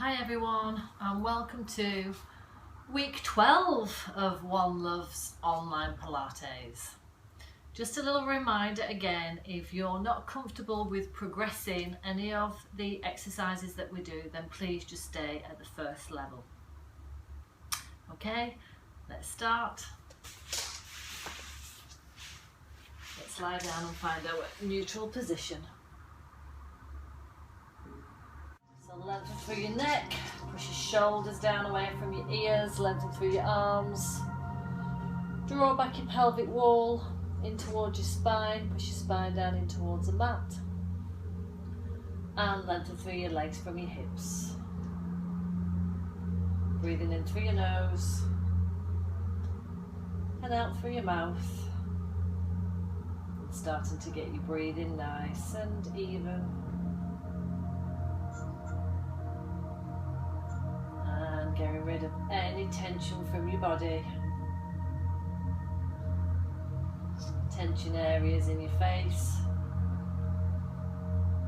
Hi everyone, and welcome to week 12 of One Love's online Pilates. Just a little reminder again, if you're not comfortable with progressing any of the exercises that we do, then please just stay at the first level. Okay, let's start. Let's lie down and find our neutral position. So lengthen through your neck, push your shoulders down away from your ears, lengthen through your arms. Draw back your pelvic wall in towards your spine, push your spine down in towards the mat. And lengthen through your legs from your hips. Breathing in through your nose and out through your mouth. And starting to get your breathing nice and even. Getting rid of any tension from your body. Tension areas in your face,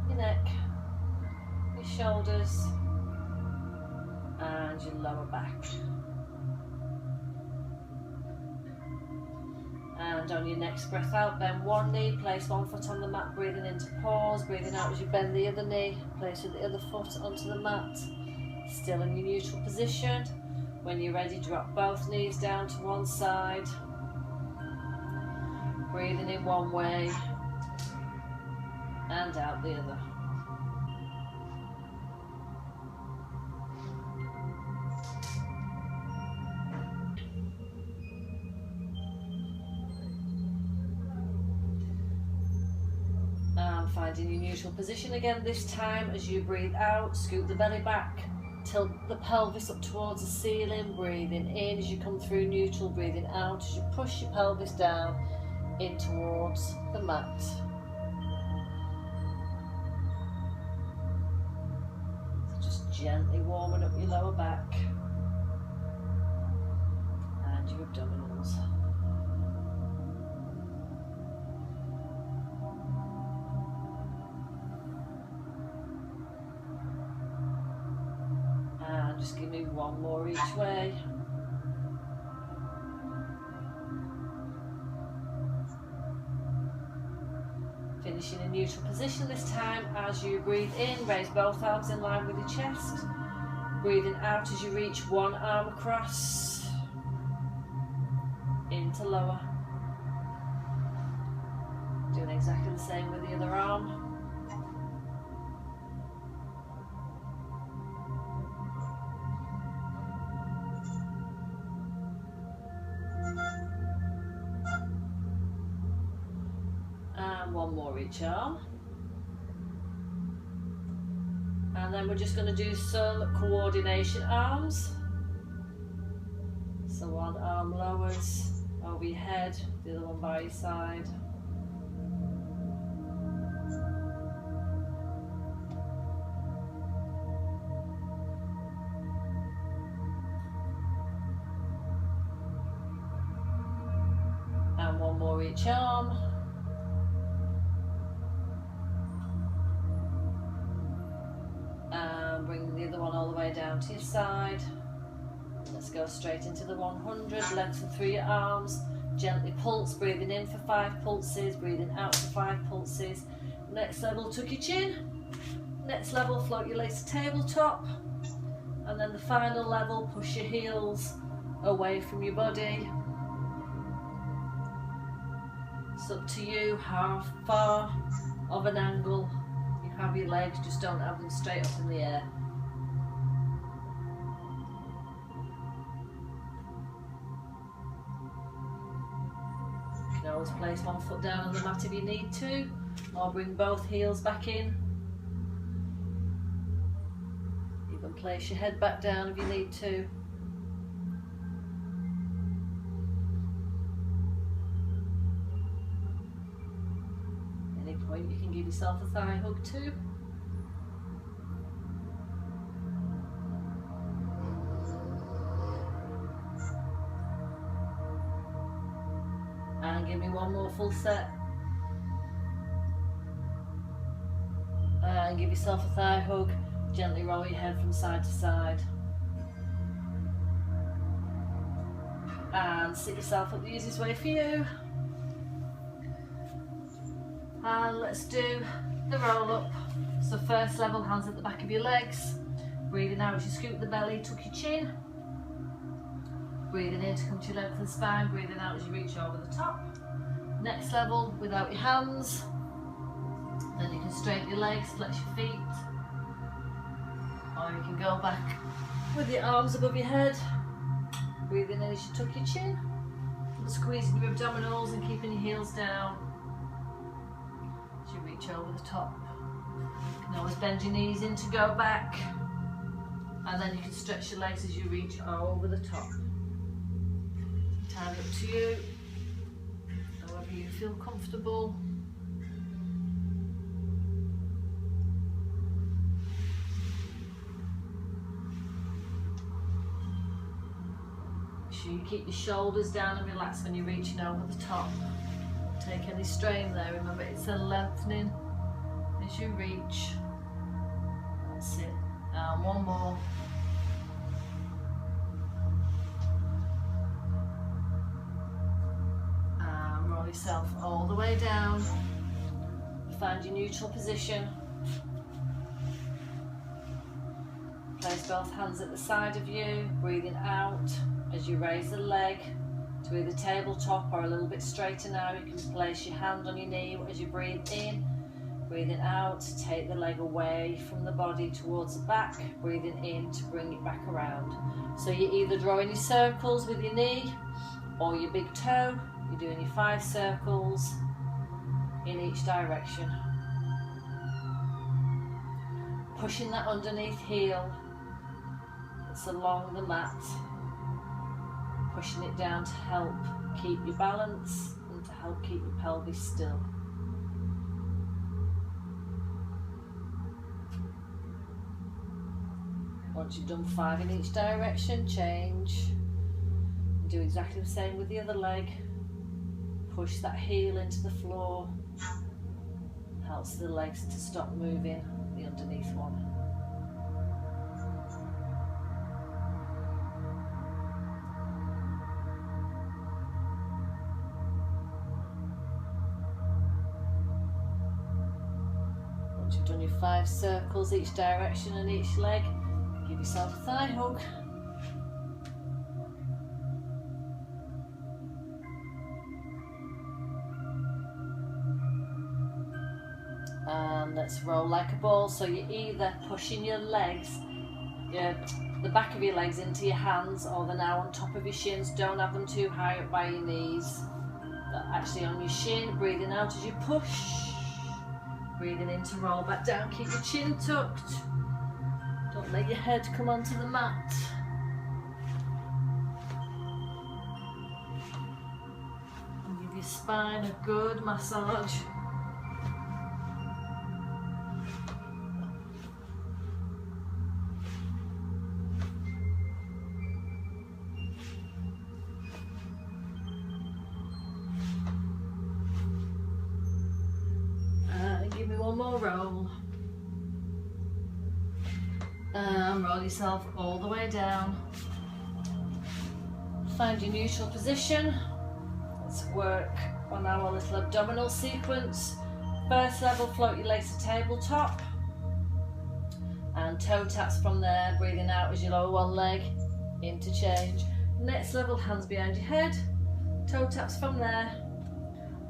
your neck, your shoulders and your lower back. And on your next breath out, bend one knee, place one foot on the mat, breathing into pause, breathing out as you bend the other knee, placing the other foot onto the mat. Still in your neutral position. When you're ready, drop both knees down to one side. Breathing in one way and out the other. And finding your neutral position again this time. As you breathe out, scoot the belly back. Tilt the pelvis up towards the ceiling, breathing in as you come through neutral, breathing out as you push your pelvis down in towards the mat. So just gently warming up your lower back and your abdominals. Just give me one more each way. Finishing in neutral position this time. As you breathe in, raise both arms in line with your chest. Breathing out as you reach one arm across into lower. Doing exactly the same with the other arm. One more each arm, and then we're just going to do some coordination arms. So one arm lowers over your head, the other one by your side. And one more each arm. Bring the other one all the way down to your side. Let's go straight into the 100. Lengthen through your arms. Gently pulse, breathing in for 5 pulses, breathing out for 5 pulses. Next level, tuck your chin. Next level, float your legs to tabletop. And then the final level, push your heels away from your body. It's up to you how far of an angle you have your legs, just don't have them straight up in the air. You can always place one foot down on the mat if you need to, or bring both heels back in. You can place your head back down if you need to. Any point you can give yourself a thigh hug too. And give me one more full set. And give yourself a thigh hug. Gently roll your head from side to side. And sit yourself up the easiest way for you. And let's do the roll up. So first level, hands at the back of your legs. Breathing out as you scoop the belly, tuck your chin. Breathing in to come to your length and spine. Breathing out as you reach over the top. Next level, without your hands. Then you can straighten your legs, flex your feet. Or you can go back with your arms above your head. Breathing in as you tuck your chin. And squeezing your abdominals and keeping your heels down as you reach over the top. You can always bend your knees in to go back. And then you can stretch your legs as you reach over the top. Entirely up to you, however you feel comfortable. Make sure you keep your shoulders down and relax when you're reaching over the top. Don't take any strain there, remember it's a lengthening as you reach. That's it. And one more. And roll yourself all the way down. Find your neutral position. Place both hands at the side of you, breathing out as you raise the leg to either tabletop or a little bit straighter now. You can place your hand on your knee as you breathe in. Breathing out, take the leg away from the body towards the back. Breathing in to bring it back around. So you're either drawing your circles with your knee or your big toe. You're doing your 5 circles in each direction. Pushing that underneath heel that's along the mat. Pushing it down to help keep your balance and to help keep your pelvis still. Once you've done 5 in each direction, change. And do exactly the same with the other leg. Push that heel into the floor. Helps the legs to stop moving, the underneath one. Once you've done your 5 circles each direction and each leg, give yourself a thigh hug. And let's roll like a ball. So you're either pushing your legs, the back of your legs into your hands, or they're now on top of your shins. Don't have them too high up by your knees. They're actually on your shin. Breathing out as you push. Breathing in to roll back down. Keep your chin tucked. Don't let your head come onto the mat. And give your spine a good massage. Give me one more roll. Roll yourself all the way down. Find your neutral position. Let's work on our little abdominal sequence. First level, float your legs to tabletop. And toe taps from there, breathing out as you lower one leg, interchange. Next level, hands behind your head, toe taps from there.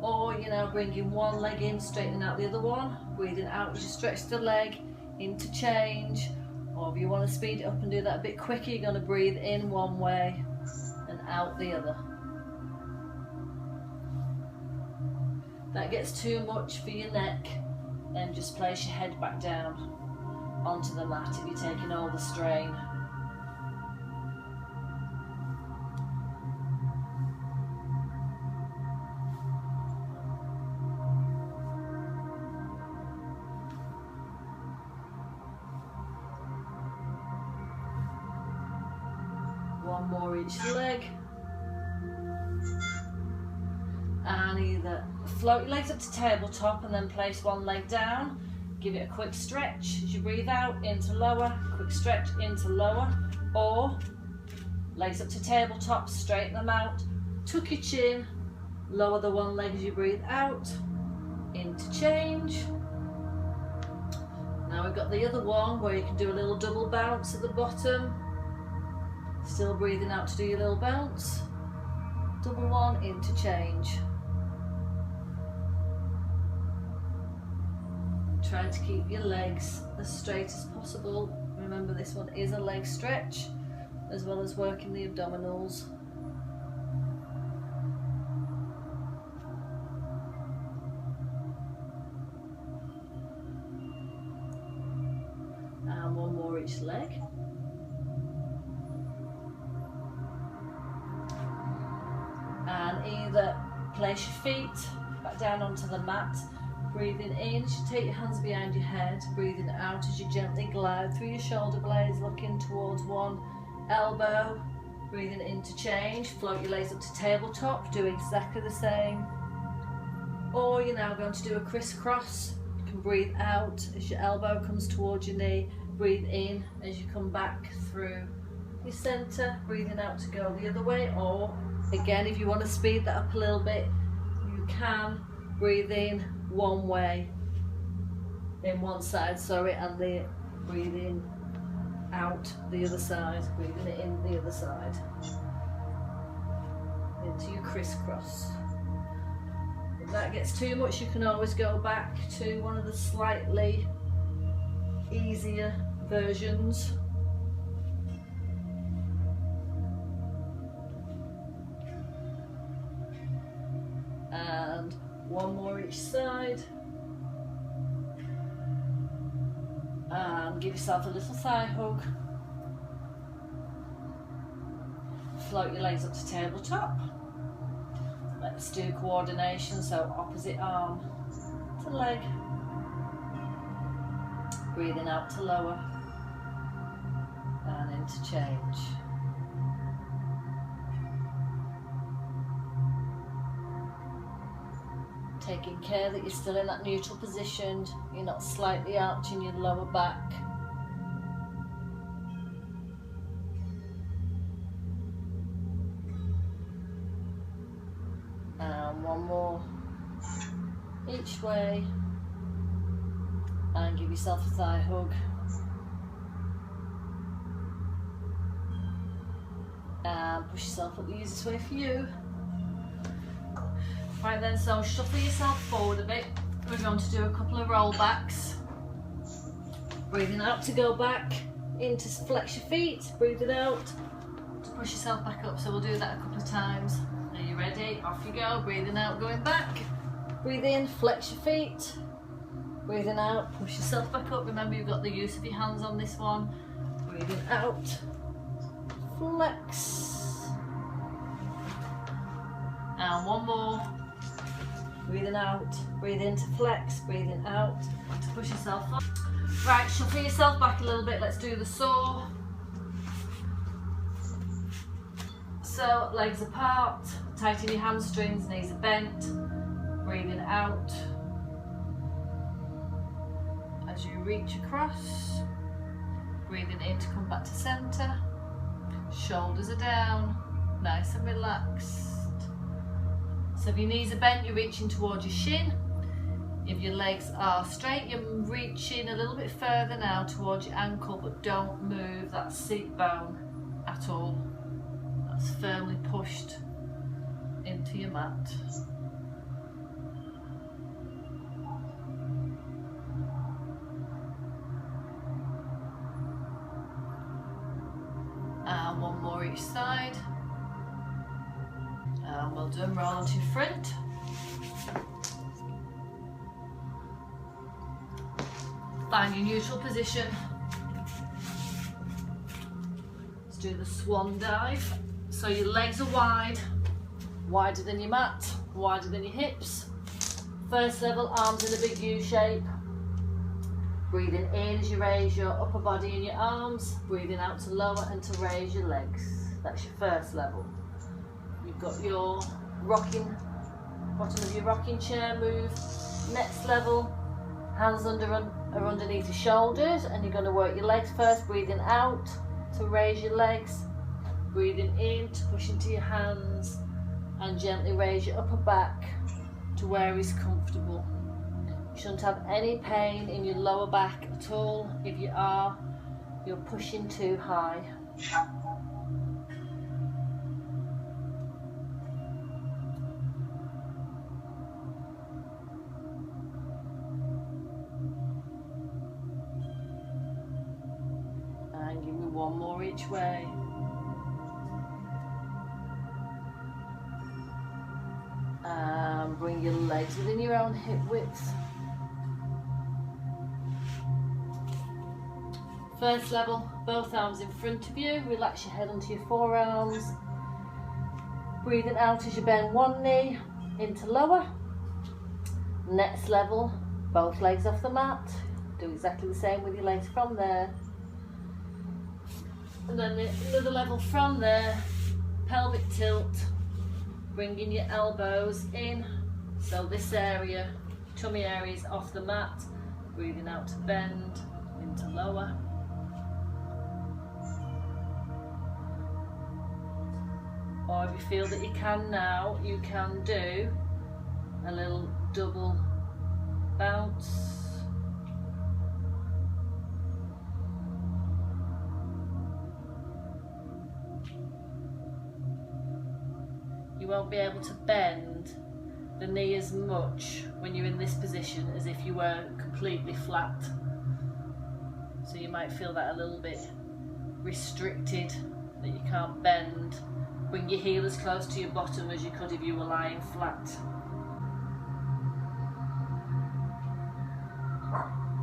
Or, bringing one leg in, straightening out the other one, breathing out as you stretch the leg, interchange. Or if you want to speed it up and do that a bit quicker, you're going to breathe in one way and out the other. If that gets too much for your neck, then just place your head back down onto the mat if you're taking all the strain. One more each leg. And either float your legs up to tabletop and then place one leg down. Give it a quick stretch as you breathe out, into lower, quick stretch, into lower, or legs up to tabletop, straighten them out, tuck your chin, lower the one leg as you breathe out, into change. Now we've got the other one where you can do a little double bounce at the bottom, still breathing out to do your little bounce, double one, into change. Try to keep your legs as straight as possible. Remember, this one is a leg stretch as well as working the abdominals. And one more each leg. And either place your feet back down onto the mat. Breathing in as you take your hands behind your head, breathing out as you gently glide through your shoulder blades, looking towards one elbow, breathing into change, float your legs up to tabletop, do exactly the same. Or you're now going to do a crisscross. You can breathe out as your elbow comes towards your knee, breathe in as you come back through your centre, breathing out to go the other way. Or again, if you want to speed that up a little bit, you can breathe in one way, in one side, sorry, and the breathing out the other side, breathing it in the other side, into your crisscross. If that gets too much, you can always go back to one of the slightly easier versions. And one more each side, and give yourself a little thigh hug. Float your legs up to tabletop. Let's do coordination, so opposite arm to leg, breathing out to lower and into change. Taking care that you're still in that neutral position, you're not slightly arching your lower back. And one more each way, and give yourself a thigh hug. And push yourself up the easiest way for you. Right then, so shuffle yourself forward a bit. We're going to do a couple of roll backs. Breathing out to go back, in to flex your feet, breathing out to push yourself back up. So we'll do that a couple of times. Are you ready? Off you go. Breathing out, going back. Breathe in, flex your feet. Breathing out, push yourself back up. Remember, you've got the use of your hands on this one. Breathing out, flex. And one more. Breathing out, breathe in to flex, breathing out to push yourself up. Right, shuffle yourself back a little bit. Let's do the saw. So, legs apart, tighten your hamstrings, knees are bent. Breathing out as you reach across. Breathing in to come back to centre. Shoulders are down, nice and relaxed. So if your knees are bent, you're reaching towards your shin. If your legs are straight, you're reaching a little bit further now towards your ankle, but don't move that seat bone at all. That's firmly pushed into your mat. And one more each side. And well done, roll onto your front. Find your neutral position. Let's do the swan dive. So your legs are wide, wider than your mat, wider than your hips. First level, arms in a big U shape. Breathing in as you raise your upper body and your arms. Breathing out to lower and to raise your legs. That's your first level. You've got your rocking, bottom of your rocking chair move. Next level, hands under are underneath your shoulders, and you're going to work your legs first, breathing out to raise your legs, breathing in to push into your hands, and gently raise your upper back to where is comfortable. You shouldn't have any pain in your lower back at all. If you are, you're pushing too high. And give me one more each way. And bring your legs within your own hip width. First level, both arms in front of you. Relax your head onto your forearms. Breathing out as you bend one knee into lower. Next level, both legs off the mat. Do exactly the same with your legs from there. And then another level from there, pelvic tilt. Bringing your elbows in. So this area, tummy area is off the mat. Breathing out to bend into lower. Or if you feel that you can now, you can do a little double bounce. You won't be able to bend the knee as much when you're in this position as if you were completely flat. So you might feel that a little bit restricted, that you can't bend. Bring your heel as close to your bottom as you could if you were lying flat.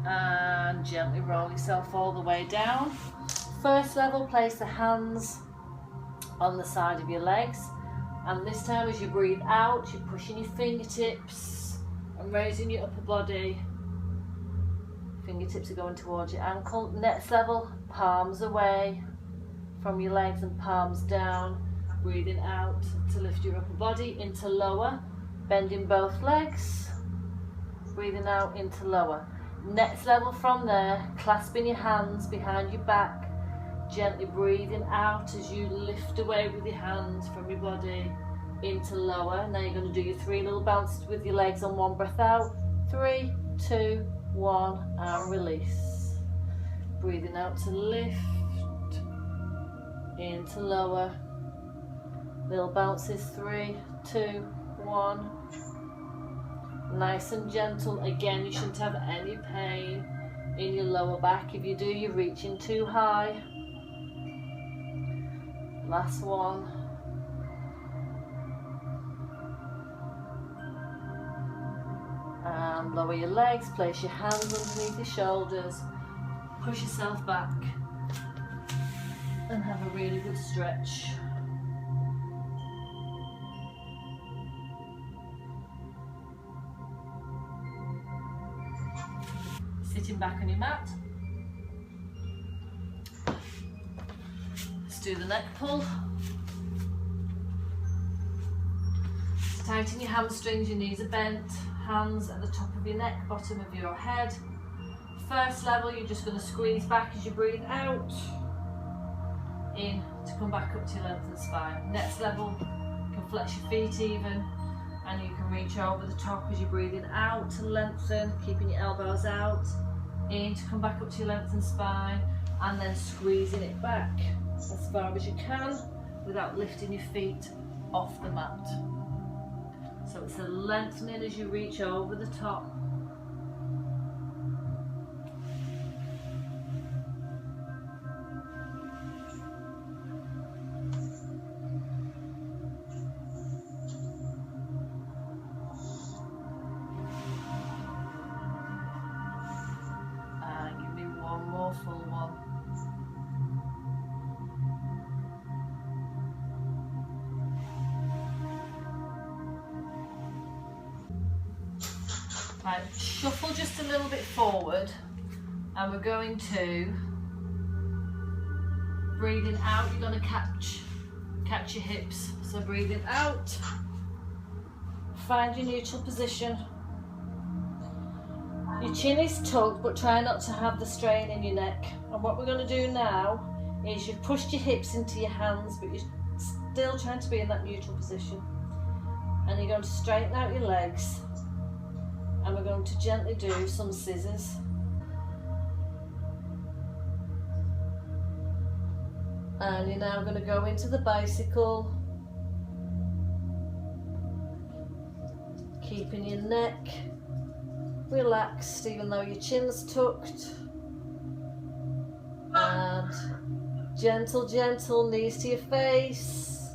And gently roll yourself all the way down. First level, place the hands on the side of your legs. And this time as you breathe out, you're pushing your fingertips and raising your upper body. Fingertips are going towards your ankle. Next level, palms away from your legs and palms down. Breathing out to lift your upper body into lower, bending both legs, breathing out into lower. Next level from there, clasping your hands behind your back, gently breathing out as you lift away with your hands from your body into lower. Now you're going to do your 3 little bounces with your legs on one breath out. 3, 2, 1, and release. Breathing out to lift, into lower. Little bounces, 3, 2, 1. Nice and gentle. Again, you shouldn't have any pain in your lower back. If you do, you're reaching too high. Last one. And lower your legs, place your hands underneath your shoulders, push yourself back, and have a really good stretch. Sitting back on your mat. Let's do the neck pull. Tighten your hamstrings, your knees are bent, hands at the top of your neck, bottom of your head. First level, you're just going to squeeze back as you breathe out, in to come back up to your lengthened spine. Next level, you can flex your feet even, and you can reach over the top as you're breathing out to lengthen, keeping your elbows out, in to come back up to your lengthened spine, and then squeezing it back as far as you can without lifting your feet off the mat. So it's a lengthening as you reach over the top. And give me one more full one. Right, shuffle just a little bit forward, and we're going to, breathing out, you're going to catch your hips. So breathing out, find your neutral position, Your chin is tucked, but try not to have the strain in your neck. And what we're going to do now is you've pushed your hips into your hands, but you're still trying to be in that neutral position. And you're going to straighten out your legs. And we're going to gently do some scissors. And you're now going to go into the bicycle, keeping your neck relaxed even though your chin's tucked. And gentle, gentle, knees to your face,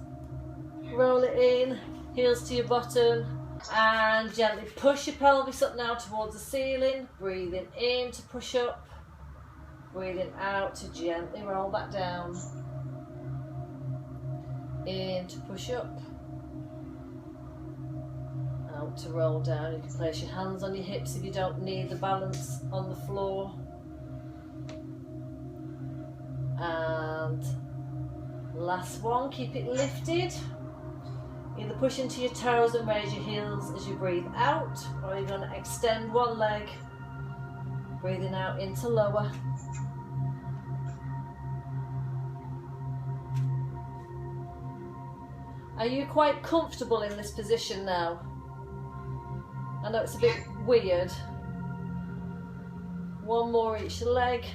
roll it in, heels to your bottom, and gently push your pelvis up now towards the ceiling, breathing in to push up, breathing out to gently roll back down, in to push up, out to roll down. You can place your hands on your hips if you don't need the balance on the floor. And last one, keep it lifted. Either push into your toes and raise your heels as you breathe out, or you're going to extend one leg, breathing out into lower. Are you quite comfortable in this position now? I know it's a bit weird. One more each leg.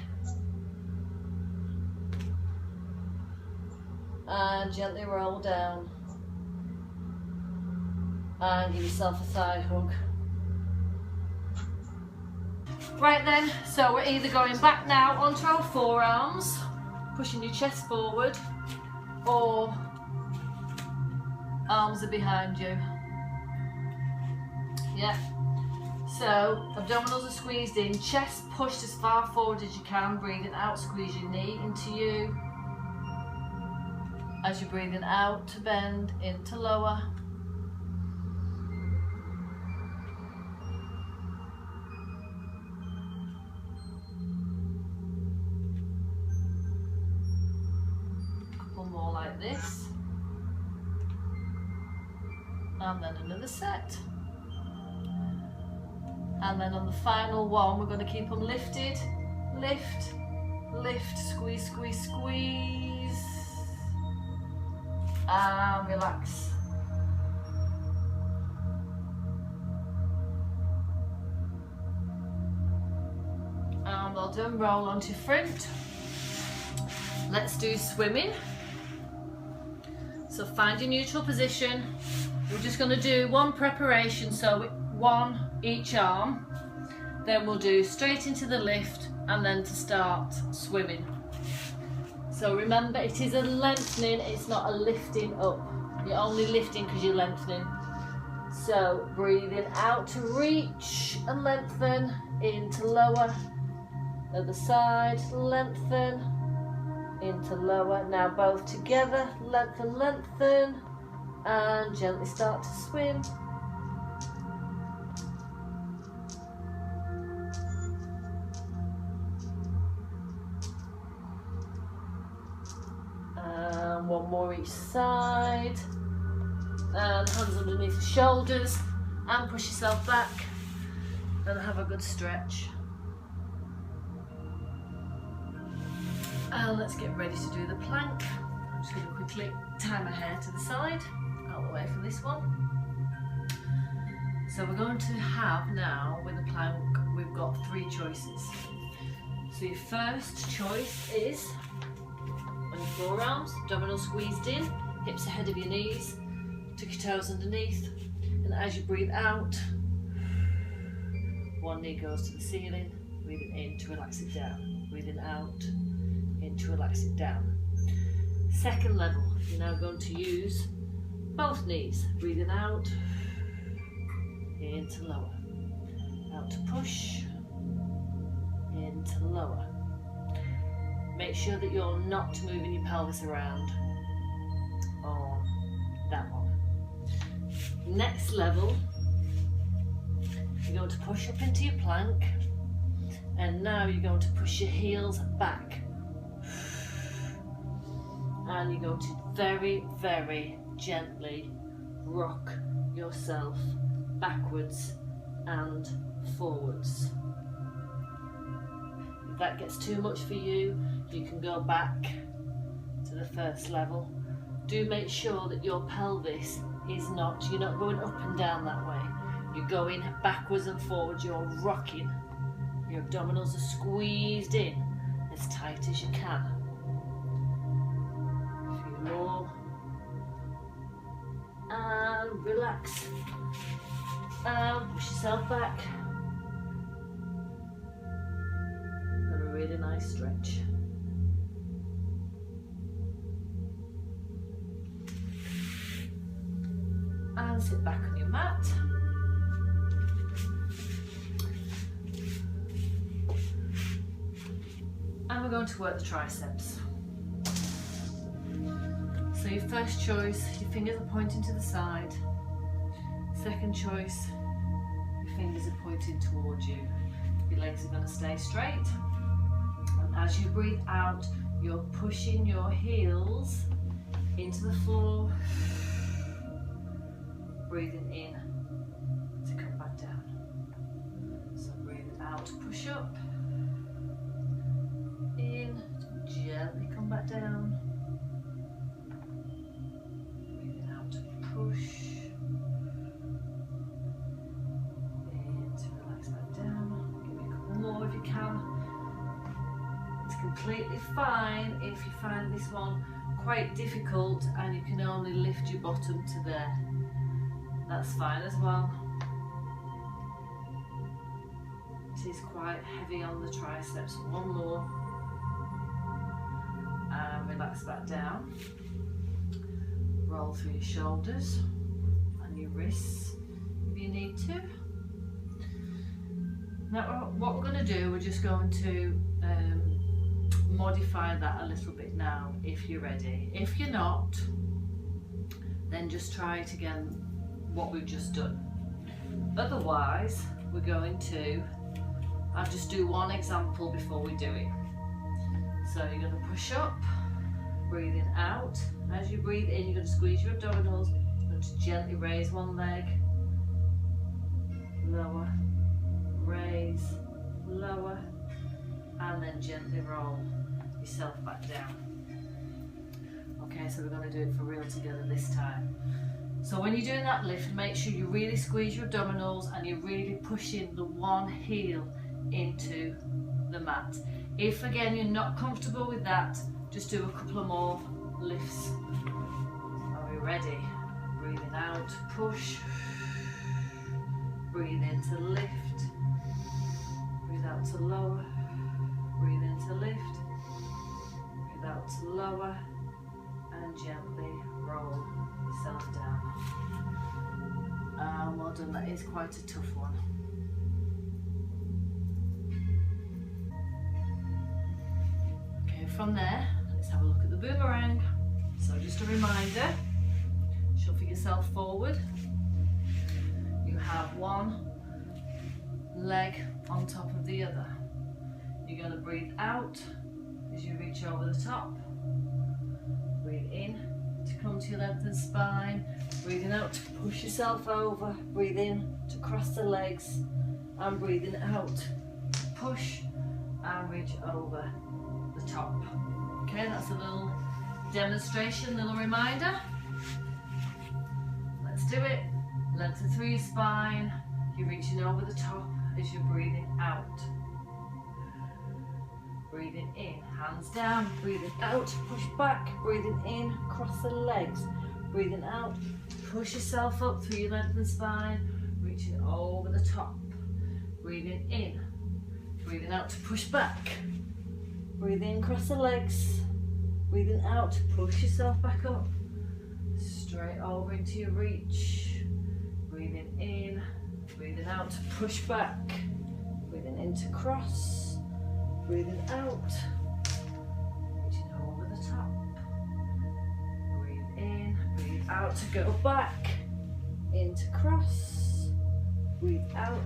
And gently roll down. And give yourself a thigh hug. Right then, so we're either going back now onto our forearms, pushing your chest forward, or arms are behind you. Yeah. So abdominals are squeezed in, chest pushed as far forward as you can, breathing out, squeeze your knee into you. As you're breathing out to bend into lower. Couple more like this. And then another set. And then on the final one, we're going to keep them lifted. Lift, lift, squeeze, squeeze, squeeze. And relax. And well done, roll onto front. Let's do swimming. So find your neutral position. We're just going to do one preparation, so one each arm. Then we'll do straight into the lift and then to start swimming. So remember, it is a lengthening, it's not a lifting up. You're only lifting because you're lengthening. So breathing out to reach and lengthen, into lower, other side, lengthen, into lower. Now both together, lengthen, lengthen, and gently start to swim. And one more each side. And hands underneath the shoulders, and push yourself back and have a good stretch. And let's get ready to do the plank. I'm just going to quickly tie my hair to the side, out of the way for this one. So we're going to have now, with the plank, we've got three choices. So your first choice is on your forearms, abdominals squeezed in, hips ahead of your knees, tuck your toes underneath, and as you breathe out, one knee goes to the ceiling, breathing in to relax it down, breathing out, in to relax it down. Second level, you're now going to use both knees, breathing out, into lower, out to push, into lower. Make sure that you're not moving your pelvis around on that one. Next level, you're going to push up into your plank, and now you're going to push your heels back. And you're going to very, very gently rock yourself backwards and forwards. that gets too much for you, you can go back to the first level. Do make sure that your pelvis is not, you're not going up and down that way. You're going backwards and forwards, you're rocking. Your abdominals are squeezed in as tight as you can. A few more. And relax. And push yourself back. And a really nice stretch. And sit back on your mat. And we're going to work the triceps. So your first choice, your fingers are pointing to the side. Second choice, your fingers are pointing towards you. Your legs are going to stay straight. And as you breathe out, you're pushing your heels into the floor. Breathing in to come back down. So breathing out to push up. In, to gently come back down. Breathing out to push. In to relax back down. Give me a couple more if you can. It's completely fine if you find this one quite difficult and you can only lift your bottom to there. That's fine as well. It is quite heavy on the triceps. One more. And relax back down. Roll through your shoulders and your wrists if you need to. Now what we're going to do, we're just going to modify that a little bit now if you're ready. If you're not, then just try it again what we've just done. Otherwise, we're going to, I'll just do one example before we do it. So you're going to push up, breathing out. As you breathe in, you're going to squeeze your abdominals. You're going to gently raise one leg, lower, raise, lower, and then gently roll yourself back down. Okay, so we're going to do it for real together this time. So when you're doing that lift, make sure you really squeeze your abdominals and you're really pushing the one heel into the mat. If again you're not comfortable with that, just do a couple of more lifts. Are we ready? Breathing out, push. Breathe in to lift. Breathe out to lower. Breathe in to lift. Breathe out to lower. And gently roll yourself down. Well done, that is quite a tough one. Okay, from there, let's have a look at the boomerang. So just a reminder, shuffle yourself forward. You have one leg on top of the other. You're going to breathe out as you reach over the top. Breathe in to come to your lengthened spine. Breathing out to push yourself over. Breathe in to cross the legs. And breathing out to push and reach over the top. Okay, that's a little demonstration, little reminder. Let's do it. Lengthen through your spine. You're reaching over the top as you're breathing out. Breathing in, hands down, breathing out, push back, breathing in, cross the legs, breathing out, push yourself up through your lengthened spine, reaching over the top, breathing in, breathing out to push back, breathe in, cross the legs, breathing out, push yourself back up, straight over into your reach, breathing in, breathing out to push back, breathing in to cross, breathing out, reaching over the top. Breathe in, breathe out to go back, into cross. Breathe out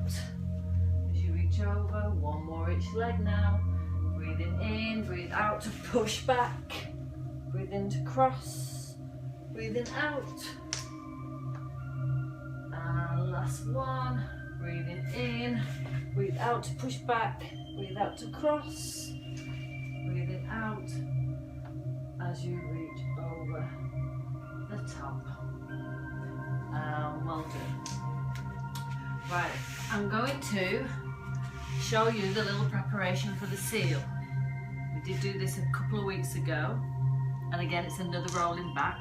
as you reach over. One more each leg now. Breathing in, breathe out to push back. Breathe in to cross. Breathing out. And last one. Breathing in, Breathe out to push back, breathe out to cross, breathing out as you reach over the top. Well done. Right, I'm going to show you the little preparation for the seal. We did do this a couple of weeks ago, and again it's another rolling back.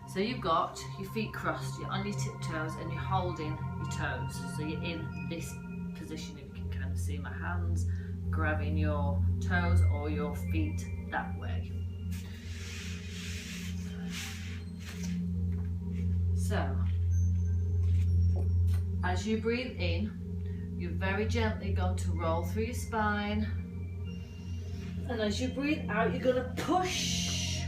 So you've got your feet crossed, you're on your tiptoes and you're holding your toes. So you're in this position, if you can kind of see my hands, grabbing your toes or your feet that way. So, as you breathe in, you're very gently going to roll through your spine. And as you breathe out, you're going to push,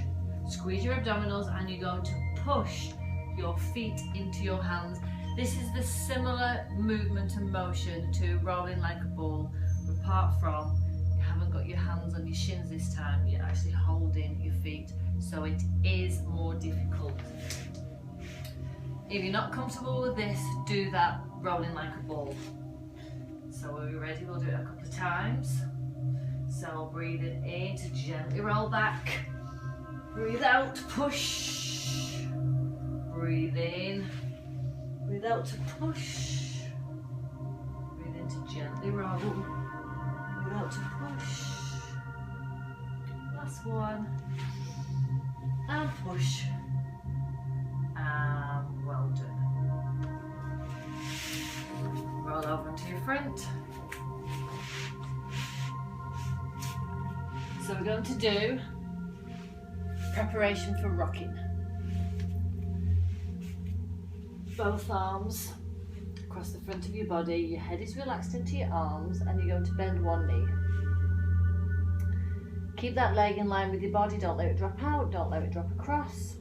squeeze your abdominals, and you're going to push your feet into your hands. This is the similar movement and motion to rolling like a ball, apart from you haven't got your hands on your shins this time, you're actually holding your feet, so it is more difficult. If you're not comfortable with this, do that rolling like a ball. So are we ready? We'll do it a couple of times. So breathing in to gently roll back. Breathe out, push. Breathe in. Breathe out to push. Breathe in to gently roll. Breathe out to push. Last one. And push. And well done. Roll over to your front. So we're going to do preparation for rocking. Both arms across the front of your body, your head is relaxed into your arms, and you're going to bend one knee. Keep that leg in line with your body, don't let it drop out, don't let it drop across.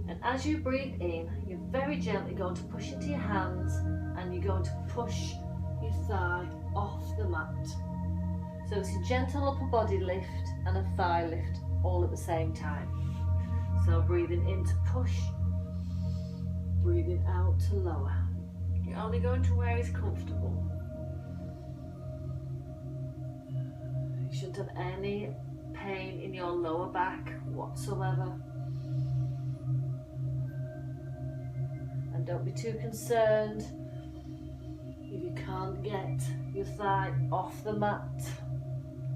And as you breathe in, you're very gently going to push into your hands, and you're going to push your thigh off the mat. So it's a gentle upper body lift and a thigh lift all at the same time. So breathing in to push, breathing out to lower. You're only going to where is comfortable. You shouldn't have any pain in your lower back whatsoever. And don't be too concerned if you can't get your thigh off the mat.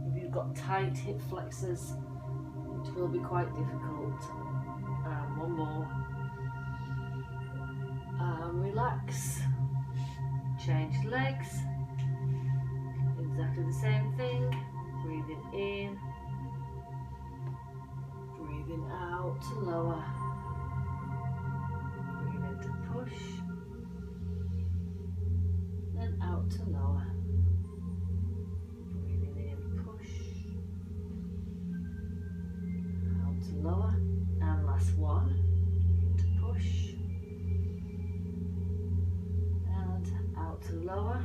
If you've got tight hip flexors, it will be quite difficult. And one more. And relax. Change legs. Exactly the same thing. Breathing in. Breathing out to lower. Breathe in to push. Then out to lower. Lower, and last one, into push, and out to lower.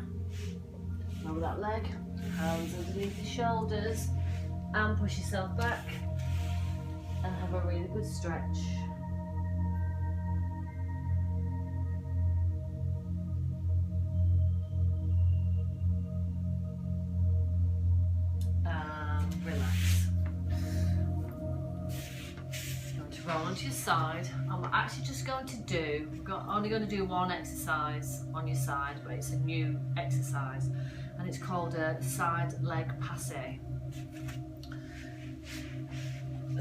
Lower that leg, hands underneath the shoulders, and push yourself back, and have a really good stretch. And relax. Roll onto your side. I'm actually just going to do, only going to do one exercise on your side, but it's a new exercise, and it's called a side leg passe.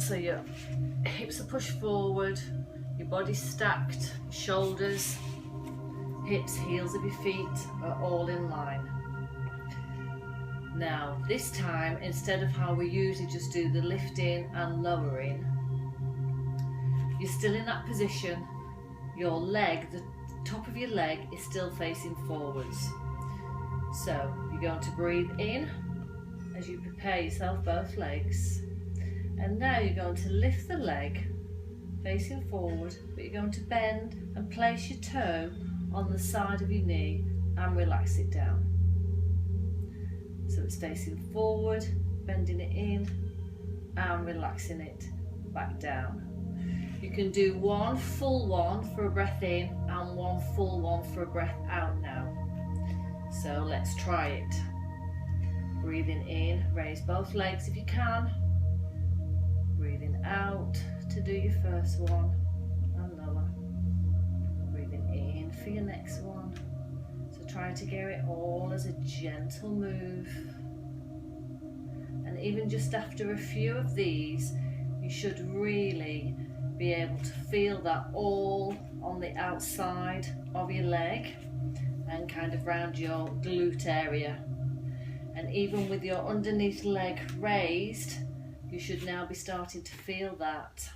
So your hips are pushed forward, your body's stacked, shoulders, hips, heels of your feet are all in line. Now this time, instead of how we usually just do the lifting and lowering, you're still in that position, your leg, the top of your leg is still facing forwards. So you're going to breathe in as you prepare yourself both legs. And now you're going to lift the leg facing forward, but you're going to bend and place your toe on the side of your knee and relax it down. So it's facing forward, bending it in and relaxing it back down. You can do one full one for a breath in and one full one for a breath out now. So let's try it. Breathing in, raise both legs if you can. Breathing out to do your first one and lower. Breathing in for your next one. So try to get it all as a gentle move. And even just after a few of these, you should really be able to feel that all on the outside of your leg and kind of round your glute area. And even with your underneath leg raised, you should now be starting to feel that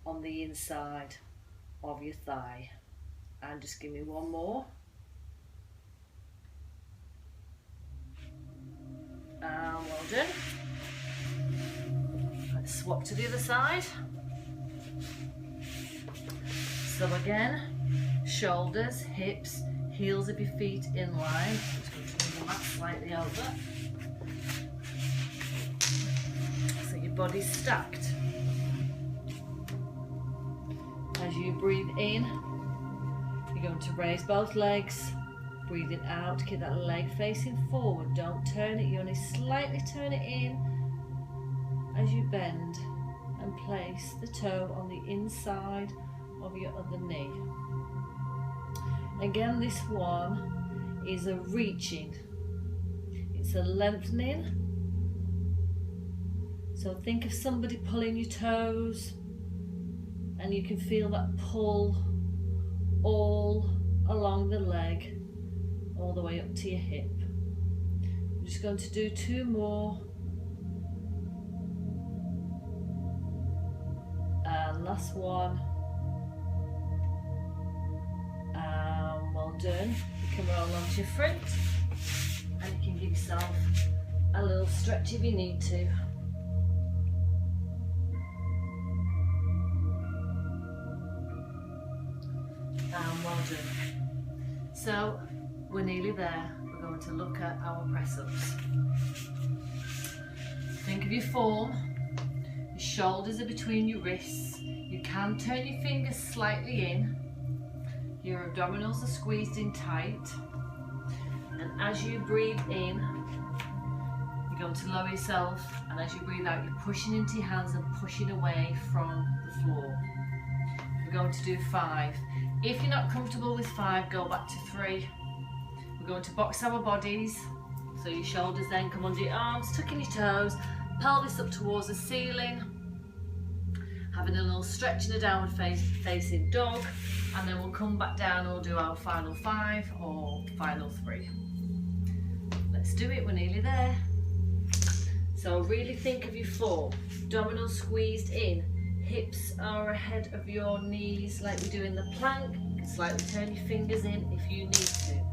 on the inside of your thigh. And just give me one more. And well done. Let's swap to the other side. So again, shoulders, hips, heels of your feet in line. Just going to move the mat slightly over. So your body's stacked. As you breathe in, you're going to raise both legs. Breathing out, keep that leg facing forward. Don't turn it, you only slightly turn it in as you bend and place the toe on the inside of your other knee. Again, this one is a reaching. It's a lengthening. So think of somebody pulling your toes and you can feel that pull all along the leg, all the way up to your hip. I'm just going to do two more. And last one. And well done. You can roll onto your front and you can give yourself a little stretch if you need to. And well done. So we're nearly there. We're going to look at our press-ups. Think of your form. Your shoulders are between your wrists. You can turn your fingers slightly in. Your abdominals are squeezed in tight. And as you breathe in, you're going to lower yourself. And as you breathe out, you're pushing into your hands and pushing away from the floor. We're going to do 5. If you're not comfortable with 5, go back to 3. We're going to box our bodies. So your shoulders then come under your arms, tucking your toes, pelvis up towards the ceiling. Having a little stretch in a downward facing dog. And then we'll come back down and we'll do our final 5 or final 3. Let's do it, we're nearly there. So really think of your form. Abdominals squeezed in. Hips are ahead of your knees like we do in the plank. You can slightly turn your fingers in if you need to.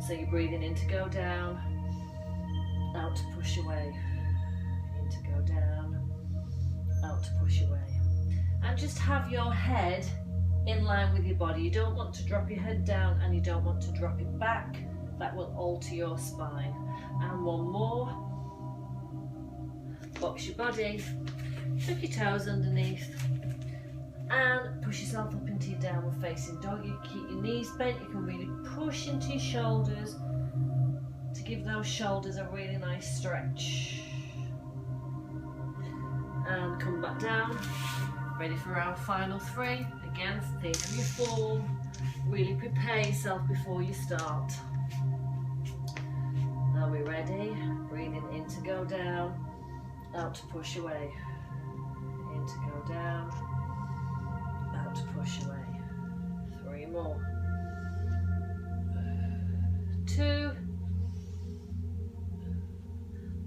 So you're breathing in to go down, out to push away, in to go down, out to push away. And just have your head in line with your body. You don't want to drop your head down and you don't want to drop it back. That will alter your spine. And one more. Box your body. Tuck your toes underneath and push yourself up into your downward facing dog. You keep your knees bent, you can really push into your shoulders to give those shoulders a really nice stretch. And come back down, ready for our final 3. Again, think of your form, really prepare yourself before you start. Are we ready? Breathing in to go down, out to push away. To go down, out to push away. 3 more. 2.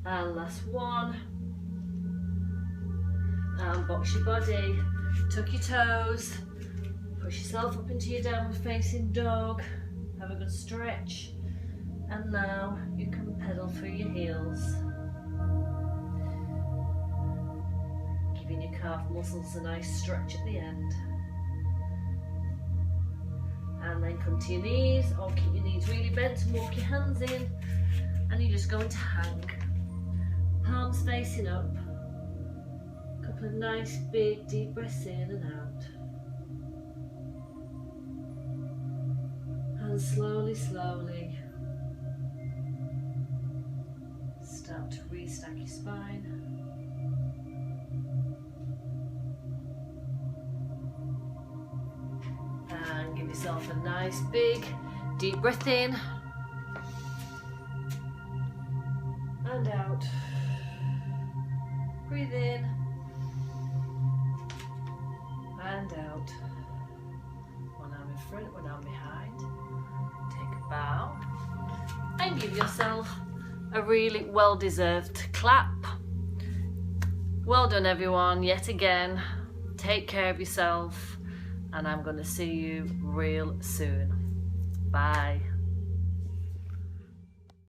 And last one. And box your body. Tuck your toes. Push yourself up into your downward facing dog. Have a good stretch. And now you can pedal through your heels. Giving your calf muscles a nice stretch at the end. And then come to your knees, or keep your knees really bent and walk your hands in. And you're just going to hang. Palms facing up. A couple of nice big deep breaths in and out. And And slowly, slowly start to restack your spine. And give yourself a nice big deep breath in and out. Breathe in and out. One arm in front, one arm behind. Take a bow and give yourself a really well-deserved clap. Well done everyone, yet again. Take care of yourself and I'm going to see you real soon. Bye.